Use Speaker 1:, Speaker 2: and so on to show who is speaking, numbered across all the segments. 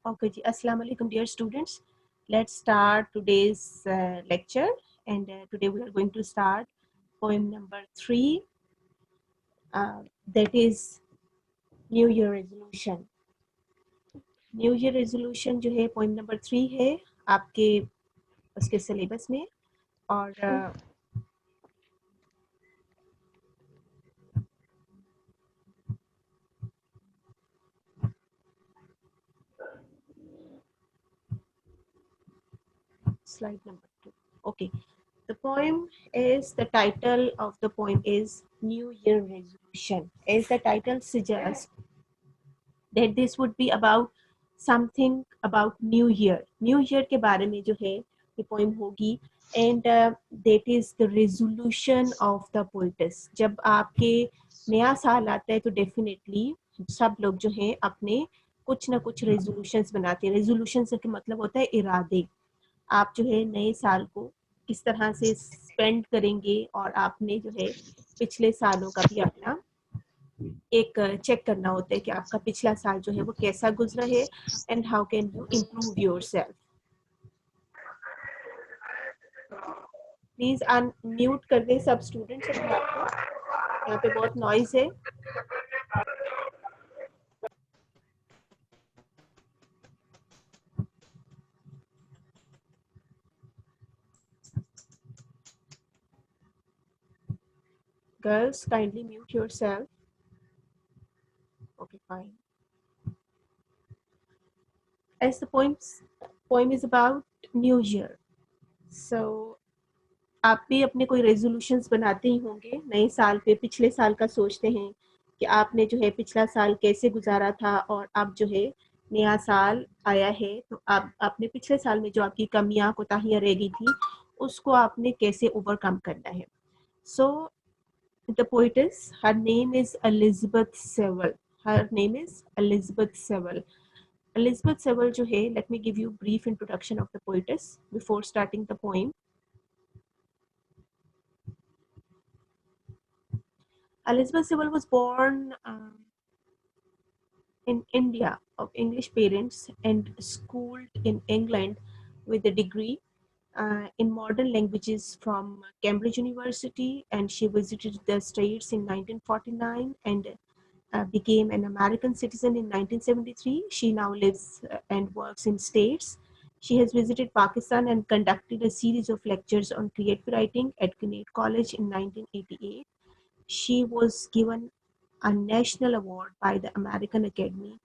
Speaker 1: Okay, ji. Assalamu alaikum, dear students. Let's start today's lecture, and today we are going to start poem number 3. That is New Year resolution. New Year resolution जो है poem number 3 है आपके उसके syllabus में और slide number 2. Okay. The title of the poem is New Year resolution. As the title suggests, that this would be about something about new year के बारे में जो है ये पोइम होगी and that is the resolution of the poet's जब आपके नया साल आता है तो डेफिनेटली सब लोग जो है अपने कुछ ना कुछ रेजोल्यूशंस बनाते हैं रेजोल्यूशन से मतलब होता है इरादे आप जो है नए साल को किस तरह से स्पेंड करेंगे और आपने जो है पिछले सालों का भी अपना एक चेक करना होता है कि आपका पिछला साल जो है वो कैसा गुजरा है and how can you improve yourself please unmute कर दें सब स्टूडेंट्स अपने आप को यहाँ पे बहुत नॉइज है girls kindly mute yourself okay fine as the poem is about new year so आप भी अपने कोई रेजोल्यूशंस बनाते ही होंगे नए साल पे पिछले साल का सोचते हैं कि आपने जो है पिछला साल कैसे गुजारा था और अब जो है नया साल आया है तो आप आपने पिछले साल में जो आपकी कमियां कोताहियां रह गई थी उसको आपने कैसे ओवरकम करना है so the poetess her name is Elizabeth Sewell Elizabeth Sewell जो है let me give you brief introduction of the poetess before starting the poem Elizabeth Sewell was born in India of English parents and schooled in England with a degree in modern languages from Cambridge University, and she visited the States in 1949 and became an American citizen in 1973. She now lives and works in States. She has visited Pakistan and conducted a series of lectures on creative writing at Gwinnett College in 1988. She was given a national award by the American Academy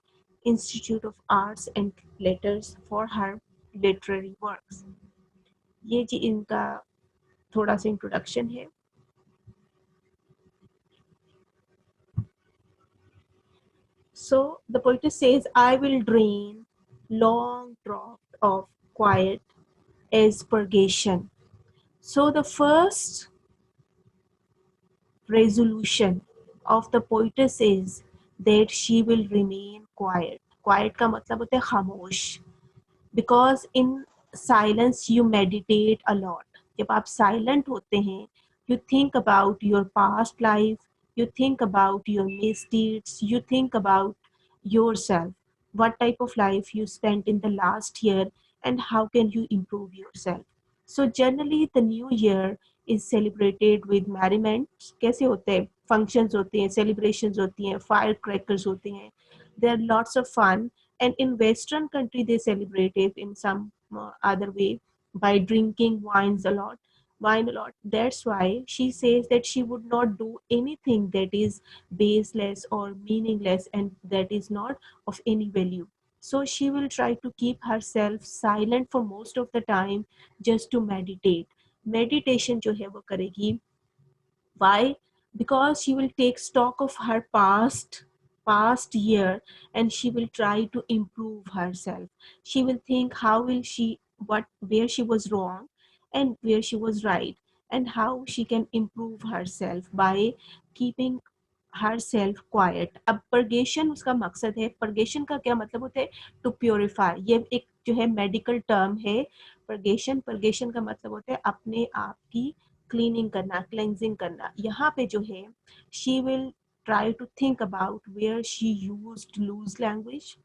Speaker 1: Institute of Arts and Letters for her literary works. ये जी इनका थोड़ा सा introduction है So the poetess says, I will drain long draught of quiet as purgation. So the first resolution of the poetess is that she will remain quiet. Quiet का मतलब होता है खामोश. Because in silence you meditate a lot. जब आप silent होते हैं, you think about your past life, you think about your misdeeds, you think about yourself, what type of life you spent in the last year and how can you improve yourself. So generally the new year is celebrated with merriment. कैसे होते हैं functions होते हैं celebrations होती हैं firecrackers होते हैं there are lots of fun and in western country they celebrate it in some other way by drinking wine a lot that's why she says that she would not do anything that is baseless or meaningless and that is not of any value so she will try to keep herself silent for most of the time just to meditation जो है वो करेगी why because she will take stock of her past year and she will try to improve herself she will think how will she what where she was wrong and where she was right and how she can improve herself by keeping herself quiet अब purgation उसका मकसद है purgation का क्या मतलब होता है to purify ये एक जो है medical term है purgation का मतलब होता है अपने आप की क्लीनिंग करना क्लेंजिंग करना यहाँ पे जो है she will try to think about where she used loose language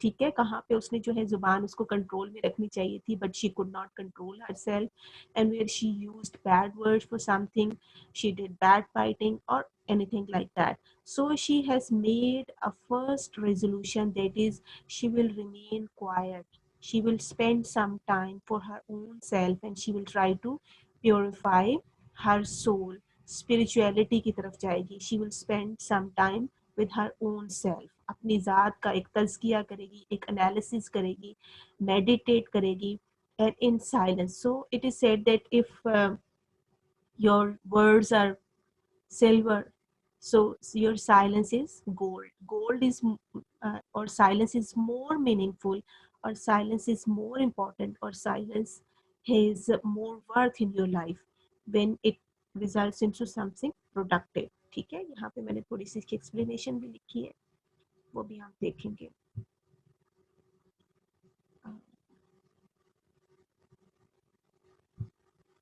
Speaker 1: ठीक है, कहाँ पे उसने जो है जुबान उसको कंट्रोल में रखनी चाहिए थी, but she could not control herself, and where she used bad words for something, she did bad fighting और anything like that. So she has made a first resolution, that is she will remain quiet, she will spend some time for her own self, and she will try to purify her soul, spirituality की तरफ जाएगी, she will spend some time with her own self, अपनी ज़ात का एक तज़किया करेगी, एक analysis करेगी, मेडिटेट करेगी, and in silence. So it is said that if your words are silver, so your silence is gold. Gold is or silence is more meaningful, or silence is more important, or silence has more worth in your life when it results into something productive. ठीक है, यहाँ पे मैंने थोड़ी सी इसकी explanation भी लिखी है, वो भी हम देखेंगे.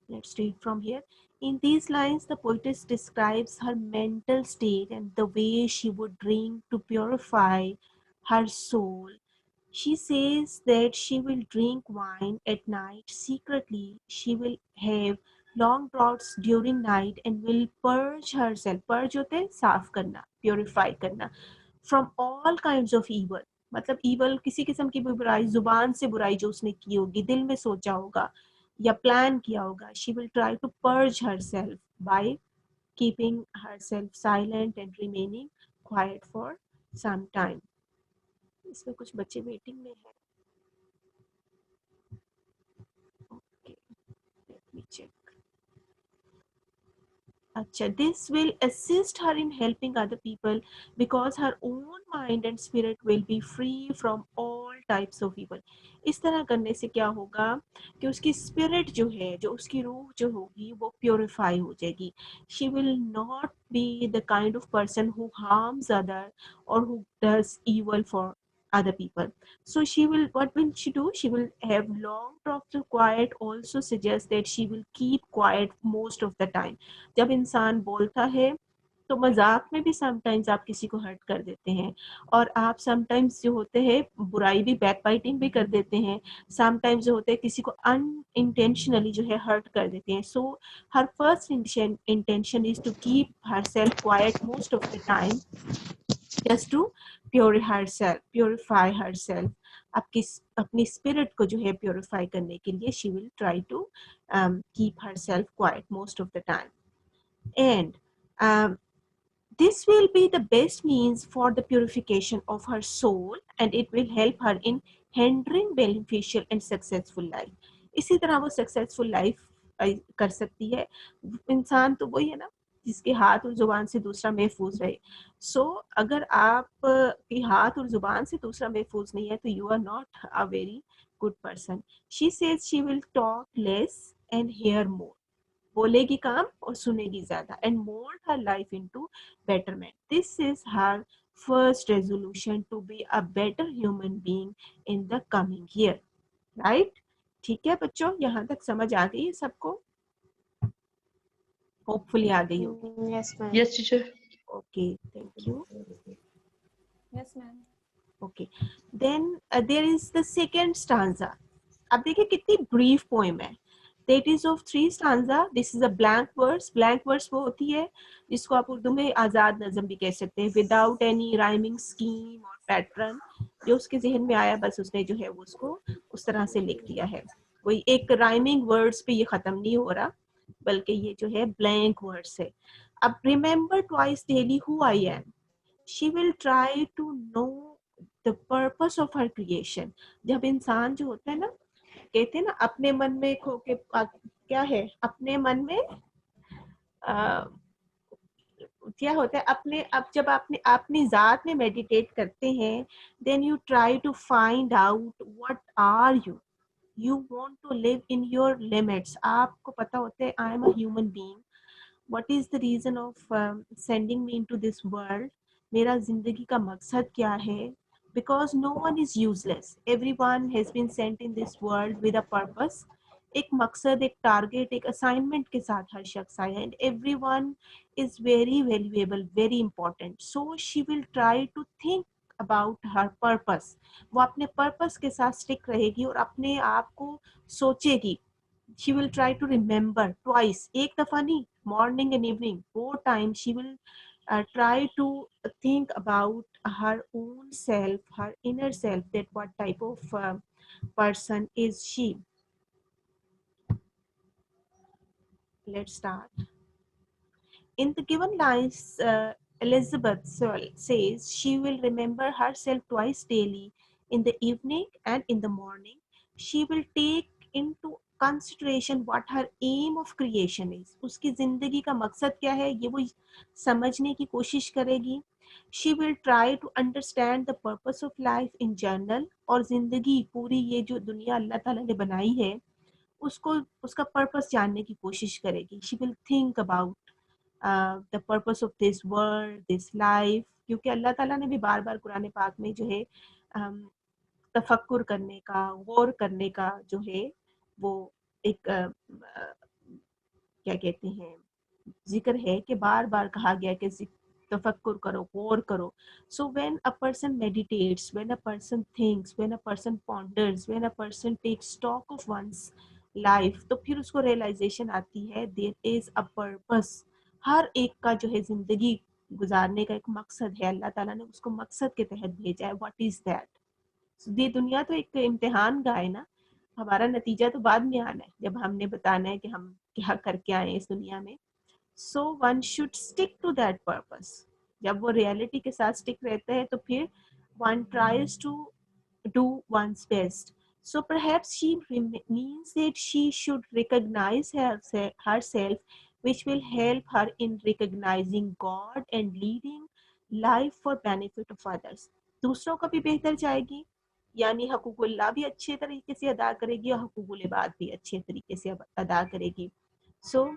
Speaker 1: Let's read from here. In these lines, the poetess describes her mental state and the way she would drink to purify her soul. She says that she will drink wine at night secretly. She will have long draughts during night and will purge herself. Purge होते हैं साफ करना, purify करना. From all kinds of evil. मतलब evil किसी किस्म की भी बुराई, जुबान से बुराई जो उसने की होगी, दिल में सोचा होगा या प्लान किया होगा. She will try to purge herself by keeping herself silent and remaining quiet for some time. इसमें कुछ बच्चे वेटिंग में हैं. Okay, let me check. अच्छा, this will assist her in helping other people because her own mind and spirit will be free from all types of evil. इस तरह करने से क्या होगा कि उसकी स्पिरिट जो है, जो उसकी रूह जो होगी, वो प्योरीफाई हो जाएगी. She will not be the kind of person who harms other or who does evil for other people. So she will, what will she do? She will have long talks of quiet. Also suggests that she will keep quiet most of the time. जब इंसान बोलता है तो मजाक में भी sometimes आप किसी को हर्ट कर देते हैं, और आप समटाइम्स जो होते हैं बुराई भी, बैक बाइटिंग भी कर देते हैं, समटाइम्स जो होते हैं किसी को अनइंटेंशनली जो है हर्ट कर देते हैं. So her first intention is to keep herself quite most of the time, just to purify herself. अपनी स्पिरिट को जो है प्योरीफाई करने के लिए she will try to keep herself quiet most of the time. And this will be the best means for the purification of her soul, and it will help her in hindering beneficial and successful life. इसी तरह वो successful life कर सकती है. इंसान तो वही है ना जिसके हाथ और जुबान से दूसरा महफूज रहे. सो अगर आप के हाथ और जुबान से दूसरा महफूज नहीं है तो you are not a very good person. She says she will talk less and hear more. बोलेगी कम और सुनेगी ज्यादा. And mould her life into betterment. This is her first resolution to be a better human being in the coming year. Right? ठीक है बच्चों, यहाँ तक समझ आ गई है सबको? होपफुली आ गई होगी.
Speaker 2: Yes, ma'am.
Speaker 3: Yes, teacher.
Speaker 1: Okay, thank you.
Speaker 2: Yes, ma'am.
Speaker 1: Okay, then there is the second stanza. अब देखिए कितनी ब्रीफ पोएम है. That is of 3 stanza. This is a blank verse. Blank verse वो होती है जिसको आप उर्दू में आजाद नज़म भी कह सकते हैं, without any rhyming scheme or pattern. जो उसके जहन में आया बस उसने जो है वो उसको उस तरह से लिख दिया है. कोई एक rhyming words पे ये खत्म नहीं हो रहा, बल्कि ये जो है blank वर्ड्स है. अब remember twice daily who I am. She will try to know the purpose of her creation. जब इंसान जो होता है ना, कहते हैं ना अपने मन में खो के क्या है, अपने मन में क्या होता है, अपने अब जब आपने अपनी जात में मेडिटेट करते हैं, then you try to find out what are you. You want to live in your limits. आपको पता होता है I am a human being. What is the reason of sending me into this world? मेरा जिंदगी का मकसद क्या है? Because no one is useless. Everyone has been sent in this world with a purpose. एक मकसद, एक टारगेट, एक असाइनमेंट के साथ हर शख्स आया. And everyone is very valuable, very important. So she will try to think about her purpose. वो अपने पर्पस के साथ स्टिक रहेगी और अपने आप को सोचेगी. She will try to remember twice, एक दफा नहीं, morning and evening, both times she will try to think about her own self, her inner self, that what type of person is she. Let's start. In the given lines, Elizabeth says she will remember herself twice daily, in the evening and in the morning. She will take into consideration what her aim of creation is. उसकी जिंदगी का मकसद क्या है ये वो समझने की कोशिश करेगी. She will try to understand the purpose of life in general. और जिंदगी पूरी ये जो दुनिया अल्लाह ताला ने बनाई है उसको उसका पर्पस जानने की कोशिश करेगी. She will think about the purpose of this world, this life. क्योंकि अल्लाह ताला ने भी बार बार कुरान पाक में जो है तफक्कुर करने का, गौर करने का जो है वो एक क्या कहते हैं जिक्र है कि बार बार कहा गया कि तफक्कुर करो, गौर करो. So when a person meditates, when a person thinks, when a person ponders, when a person takes stock of one's life, तो फिर उसको रियलाइजेशन आती है देयर इज अ पर्पस. हर एक का जो है जिंदगी गुजारने का एक मकसद है. अल्लाह ताला ने उसको मकसद के तहत भेजा है. What is that? ये दुनिया तो एक इम्तिहान का है ना. हमारा नतीजा तो बाद में आना है जब हमने बताना है कि हम क्या करके आए हैं इस दुनिया में. So one should stick to that purpose. जब वो रियलिटी के साथ स्टिक रहता है तो फिर one tries to do one's best. So perhaps she means that she should recognize herself, which will help her in recognizing God and leading life for benefit of others. दूसरों को भी बेहतर जाएगी, यानी हकूकुल्लाह भी अच्छे तरीके से अदा करेगी और हकूकुल इबाद भी अच्छे तरीके से अदा करेगी. So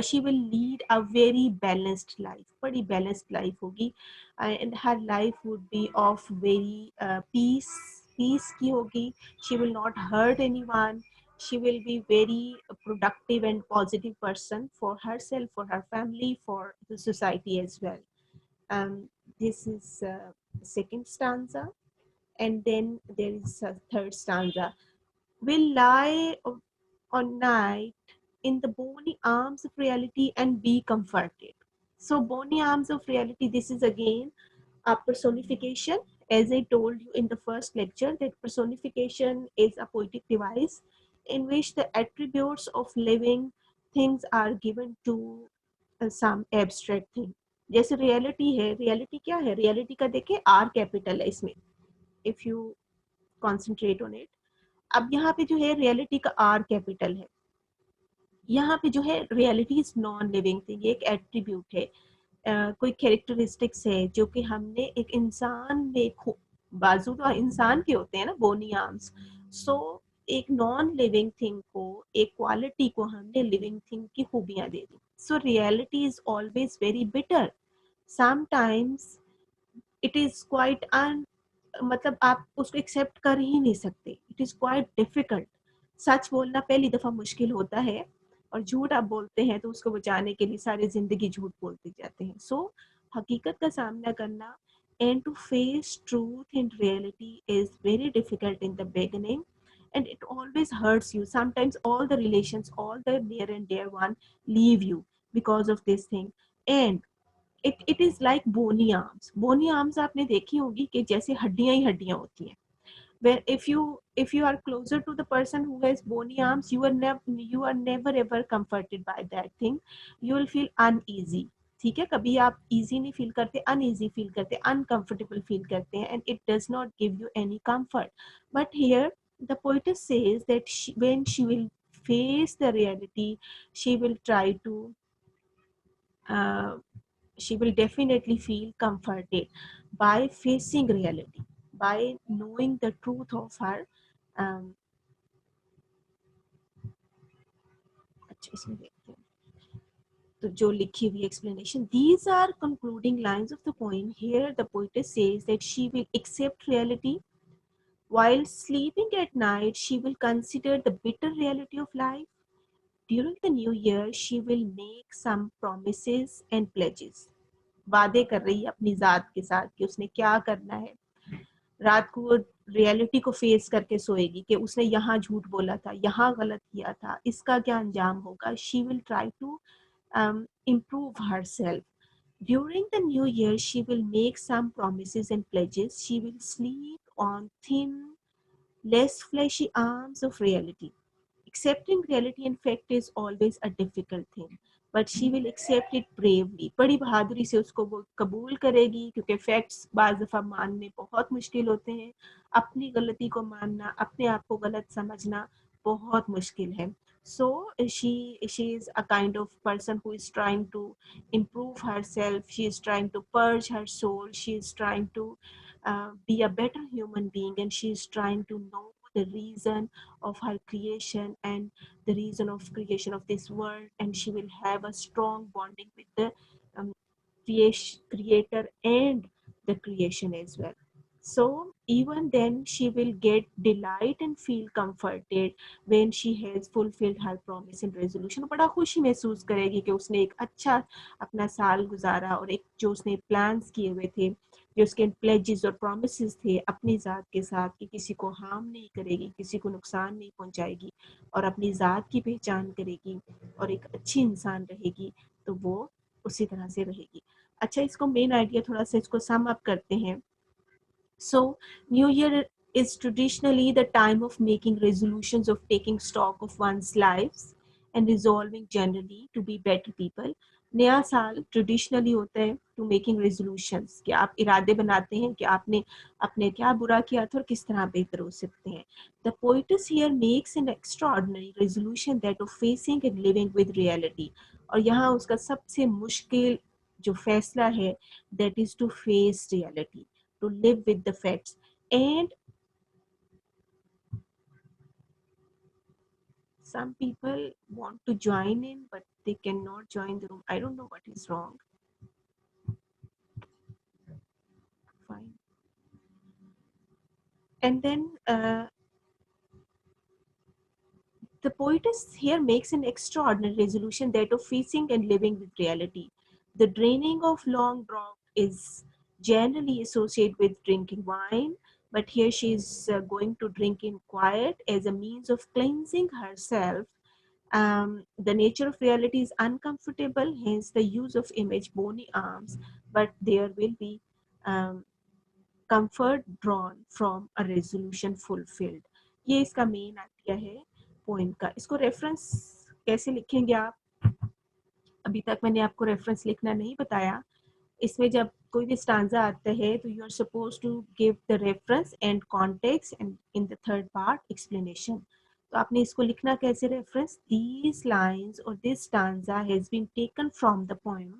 Speaker 1: she will lead a very balanced life, बड़ी balanced life होगी, and her life would be of very peace की होगी. She will not hurt anyone. She will be very productive and positive person for herself, for her family, for the society as well. This is second stanza, and then there is a third stanza. Will lie on night in the bony arms of reality and be comforted. So, bony arms of reality, this is again a personification. As I told you in the first lecture, that personification is a poetic device in which the attributes of living things are given to some abstract thing. जैसे reality है, reality क्या है? Reality का देखिए are capital है इसमें, if you concentrate on it. अब यहाँ पे जो है रियलिटी का आर कैपिटल है. यहाँ पे जो है reality is non living thing, एक एट्रीब्यूट है, कोई कैरेक्टरिस्टिक्स है जो कि हमने एक इंसान में बाजू तो इंसान के होते हैं ना, बोनी आर्म्स. सो एक नॉन लिविंग थिंग को, एक क्वालिटी को हमने लिविंग थिंग की खूबियां दे दी. So reality is always very bitter. Sometimes it is quite मतलब आप उसको एक्सेप्ट कर ही नहीं सकते. It is quite difficult. सच बोलना पहली दफा मुश्किल होता है और झूठ आप बोलते हैं तो उसको बचाने के लिए सारी जिंदगी झूठ बोलते जाते हैं. सो हकीकत का सामना करना and to face truth and reality is very difficult in the beginning, and it always hurts you. Sometimes all the relations, all the near and dear one leave you because of this thing, and it is like bony arms. Bony arms आपने देखी होगी कि जैसे हड्डियां ही हड्डियां होती हैं. Where if you are closer to the person who has bony arms, you are never ever comforted by that thing. You will feel uneasy. ठीक है, कभी आप easy नहीं feel करते, uneasy feel करते, uncomfortable feel करते हैं, and it does not give you any comfort. But here the poetess says that when she will face the reality, she will try to uh, she will definitely feel comforted by facing reality, by knowing the truth of her. अच्छा इसमें देखते हैं तो जो लिखी हुई explanation. These are concluding lines of the poem. Here the poetess says that she will accept reality. While sleeping at night, she will consider the bitter reality of life. During the new year, she will make some promises and pledges. वादे कर रही है अपनी ज़ात के साथ कि उसने क्या करना है। रात को वो रियलिटी को फेस करके सोएगी कि उसने यहाँ झूठ बोला था, यहाँ गलत किया था, इसका क्या अंजाम होगा। She will try to improve herself. During the new year, she will make some promises and pledges. She will sleep on thin, less fleshy arms of reality. Accepting reality in fact is always a difficult thing, but she will accept it bravely. बड़ी बहादुरी से उसको वो कबूल करेगी, क्योंकि facts बाज दफ़ा मानने बहुत मुश्किल होते हैं। अपनी गलती को मानना, अपने आप को गलत समझना बहुत मुश्किल है. So she is a kind of person who is trying to improve herself. She is trying to purge her soul. She is trying to be a better human being, and she is trying to know the reason of her creation and the reason of creation of this world, and she will have a strong bonding with the um, creator and the creation as well. So even then she will get delight and feel comforted when she has fulfilled her promise and resolution. बड़ा खुशी महसूस करेगी कि उसने एक अच्छा अपना साल गुजारा, और एक जो उसने प्लान्स किए हुए थे, जो उसके प्लेजेस और प्रोमिसेस थे अपनी ज़ात के साथ, कि किसी को हार्म नहीं करेगी, किसी को नुकसान नहीं पहुंचाएगी, और अपनी ज़ात की पहचान करेगी और एक अच्छी इंसान रहेगी, तो वो उसी तरह से रहेगी. अच्छा, इसको मेन आइडिया थोड़ा सा इसको सम अप करते हैं. So new year is traditionally the time of making resolutions, of taking stock of one's lives and resolving generally to be better people. नया साल ट्रेडिशनली होता है टू मेकिंग रेजोल्यूशंस, कि आप इरादे बनाते हैं कि आपने अपने क्या बुरा किया था और किस तरह बेहतर हो सकते हैं. The poetess here makes an extraordinary resolution that of facing and living with reality. और यहाँ उसका सबसे मुश्किल जो फैसला है, that is to face reality, to live with the facts. And some people want to join in, but they cannot join the room. I don't know what is wrong. Fine. And then the poetess here makes an extraordinary resolution, that of facing and living with reality. The draining of long draught is generally associated with drinking wine, but here she is going to drink in quiet as a means of cleansing herself. The nature of reality is uncomfortable, hence the use of image bony arms, but there will be um, comfort drawn from a resolution fulfilled. ये इसका main idea है poem का. इसको reference कैसे लिखेंगे आप? अभी तक मैंने आपको रेफरेंस लिखना नहीं बताया. इसमें जब कोई भी स्टांजा आता है तो you are suppose to give the reference and context, and in the third part explanation. तो आपने इसको लिखना कैसे? रेफरेंस, दीज लाइंस और this stanza has been taken from the poem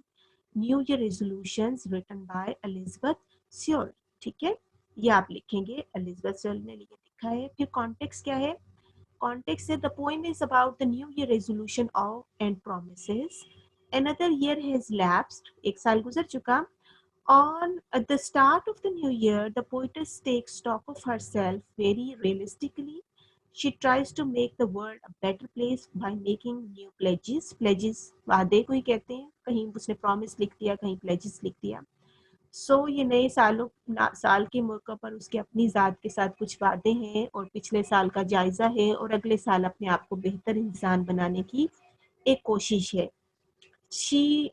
Speaker 1: new year resolutions written by Elizabeth Sewell. ठीक है, ये आप लिखेंगे, एलिजाबेथ स्योल ने ये लिखा है. फिर कॉन्टेक्स्ट क्या है? Context is the poem is about the new year resolution of and promises. Another year has lapsed. एक साल गुजर चुका. On at the start of the new year, the poetess takes stock of herself very realistically. She tries to make the world a better place by making new pledges. Pledges वादे को ही कहते हैं. कहीं उसने promise लिख दिया, कहीं pledges लिख दिया. ये नए साल के मौके पर उसके अपनी ज़ात के साथ कुछ वादे हैं और पिछले साल का जायज़ा है, और अगले साल अपने आप को बेहतर इंसान बनाने की एक कोशिश है. She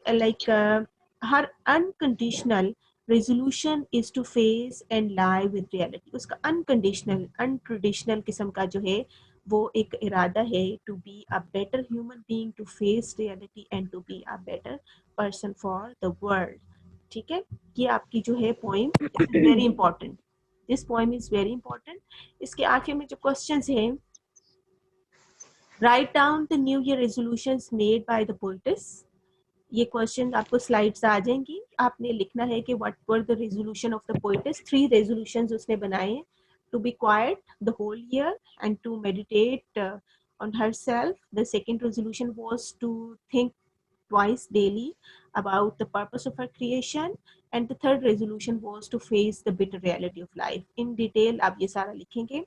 Speaker 1: her unconditional resolution is to face and live with reality. उसका अनकंडीशनल अनट्रेडिशनल किस्म का जो है वो एक इरादा है, to be a better human being, to face reality and to be a better person for the world. ठीक है, ये आपकी जो है poem very important. This poem is very important. इसके आखिर में जो क्वेश्चंस हैं, write down the new year resolutions made by the poets. ये क्वेश्चन आपको स्लाइड्स आ जाएंगी. आपने लिखना है कि what were the resolution of the poets. 3 resolutions उसने बनाए हैं. To be quiet the whole year and to meditate on herself. The second resolution was to think twice daily about the purpose of her creation, and the third resolution was to face the bitter reality of life. In detail आप ये सारा लिखेंगे.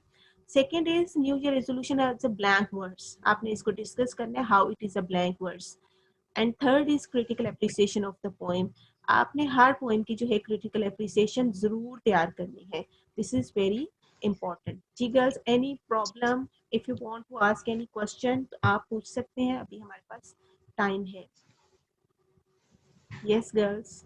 Speaker 1: Second is New Year resolution as a blank verse. आपने इसको discuss करना है how it is a blank verse. And third is critical appreciation of the poem. आपने हर poem की जो है क्रिटिकल एप्रिसिएशन जरूर तैयार करनी है. This is very important. जी girls, any problem? If you want to ask any question तो आप पूछ सकते हैं, अभी हमारे पास टाइम है. Yes girls.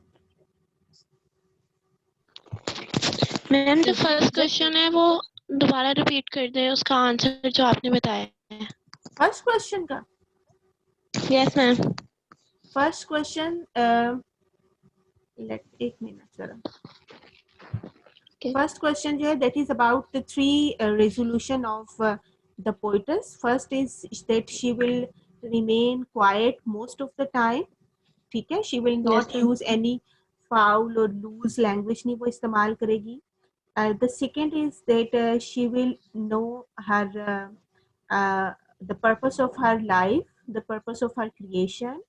Speaker 3: मैम जो फर्स्ट क्वेश्चन है वो दोबारा रिपीट कर दें, उसका आंसर जो आपने बताया है.
Speaker 1: फर्स्ट क्वेश्चन का
Speaker 3: yes ma'am.
Speaker 1: First question, let एक मिनट जरा. फर्स्ट क्वेश्चन जो है that is about the three resolution of the poets. First is that she will remain quiet most of the time. ठीक है, she will not use any foul और loose language नहीं वो इस्तेमाल करेगी. The second is that she will know her the purpose of her life, the purpose of her creation.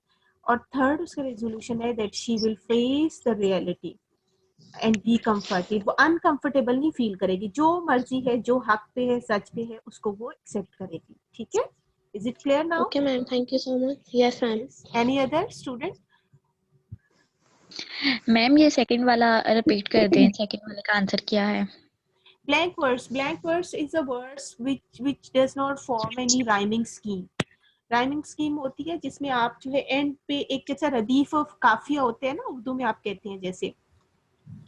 Speaker 1: और third उसका resolution है that she will face the reality and be comforted. वो uncomfortable नहीं feel करेगी, जो मर्जी है, जो हक पे है, सच पे है, उसको वो accept करेगी. ठीक है? Is it clear now?
Speaker 3: Okay ma'am, thank you so much. Yes ma'am.
Speaker 1: Any other student?
Speaker 4: Ma'am ये सेकंड वाला रिपीट कर दें, सेकंड वाले का आंसर क्या है?
Speaker 1: Blank verse is a verse which does not form any rhyming scheme. Rhyming scheme होती है जिसमें आप जो है एंड पे एक जैसा रदीफ ऑफ काफिया होते हैं ना, उर्दू में आप कहते हैं जैसे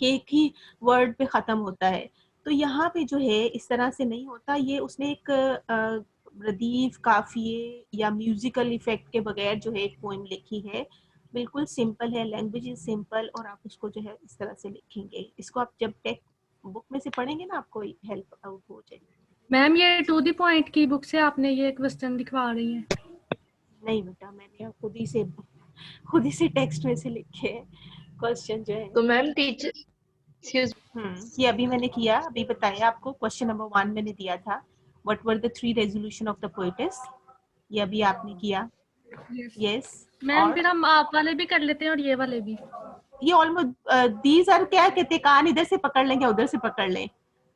Speaker 1: कि एक ही वर्ड पे खत्म होता है. तो यहाँ पे जो है इस तरह से नहीं होता. ये उसने एक रदीफ काफिए या म्यूजिकल इफेक्ट के बगैर जो है एक पोएम लिखी है. बिल्कुल सिंपल है, लैंग्वेज इज सिंपल, और आप उसको जो है इस तरह से लिखेंगे. इसको आप जब टेक्स्ट बुक में से पढ़ेंगे ना, आपको हेल्प आउट हो जाएगी.
Speaker 5: मैम ये टू द पॉइंट की बुक से आपने ये क्वेश्चन दिखवा रही है?
Speaker 1: नहीं बेटा, मैंने खुद ही से टेक्स्ट में से लिखे क्वेश्चन जो है.
Speaker 2: तो मैम टीचर
Speaker 1: ये अभी मैंने किया, अभी बताया आपको. क्वेश्चन नंबर 1 मैंने दिया था, what were the 3 resolution of the poets. ये अभी आपने किया. यस
Speaker 5: मैम फिर हम आप वाले भी कर लेते हैं और ये वाले भी.
Speaker 1: ये ऑलमोस्ट दीज आर, क्या कहते हैं, कान इधर से पकड़ लें या उधर से पकड़ लें.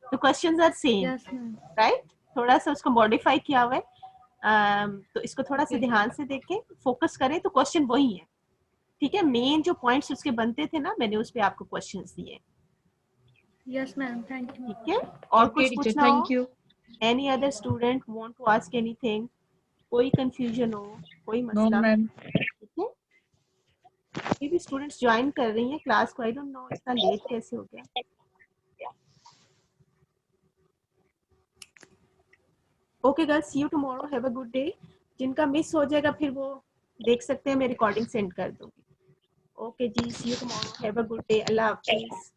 Speaker 1: तो questions are same,
Speaker 5: yes ma'am.
Speaker 1: Right? थोड़ा सा उसको मॉडिफाई किया हुआ है. तो इसको थोड़ा सा ध्यान से देखें, फोकस करें तो क्वेश्चन वही है. ठीक है, मेन जो पॉइंट्स उसके बनते थे ना, मैंने उस पे आपको क्वेश्चंस दिए.
Speaker 5: Yes ma'am, thank you.
Speaker 1: ठीक है, और कुछ पूछना हो?
Speaker 2: Thank you.
Speaker 1: Any other student want to ask anything? कोई कंफ्यूजन हो, कोई मसला?
Speaker 4: No ma'am.
Speaker 1: ठीक है, ये भी स्टूडेंट्स ज्वाइन कर रही हैं क्लास को. आई डोंट नो इतना लेट कैसे हो गया. Okay girls, see you tomorrow, have a good day. जिनका मिस हो जाएगा फिर वो देख सकते हैं, मैं रिकॉर्डिंग सेंड कर दूंगी. ओके जी, see you tomorrow, have a good day. अल्लाह हाफिज.